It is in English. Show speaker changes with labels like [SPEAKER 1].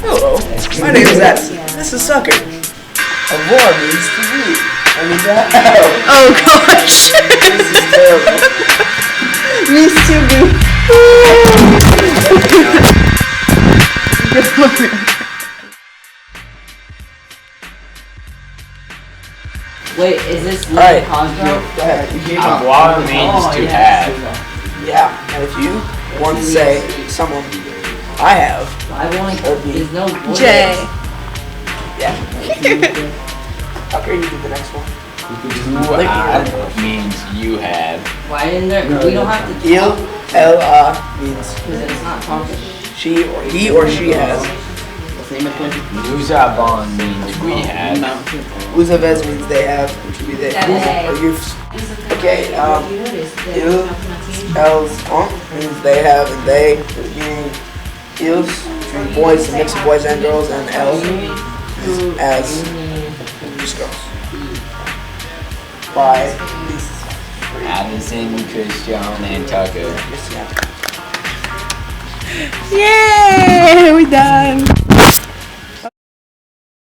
[SPEAKER 1] Hello, my name is Addison. This is Sucker. Avoir means to be. I mean that.
[SPEAKER 2] Oh gosh.
[SPEAKER 1] This is terrible.
[SPEAKER 2] Means to be. Get over here.
[SPEAKER 3] Wait, is this
[SPEAKER 1] Alright.
[SPEAKER 3] construct?
[SPEAKER 1] Go ahead.
[SPEAKER 4] Avoir means to have.
[SPEAKER 1] Yeah, and if you want to say someone I have,
[SPEAKER 3] I want there's no voice.
[SPEAKER 2] J.
[SPEAKER 1] yeah. Okay, you do the next one.
[SPEAKER 4] You have means you have.
[SPEAKER 3] Why isn't there? We don't have to
[SPEAKER 1] Il,
[SPEAKER 3] talk
[SPEAKER 1] L, means
[SPEAKER 3] because it's not talking.
[SPEAKER 1] he or she has.
[SPEAKER 4] Nous avons means we have.
[SPEAKER 1] Uzavez means they have, which would be they.
[SPEAKER 3] They.
[SPEAKER 1] Or you've. Okay, il, L's means they have, and they meaning ils, between boys, a mix of boys and girls, and L is as just girls. By these three.
[SPEAKER 4] Addison, Christian, and Tucker.
[SPEAKER 1] Yes, yeah.
[SPEAKER 2] Yay! We're done.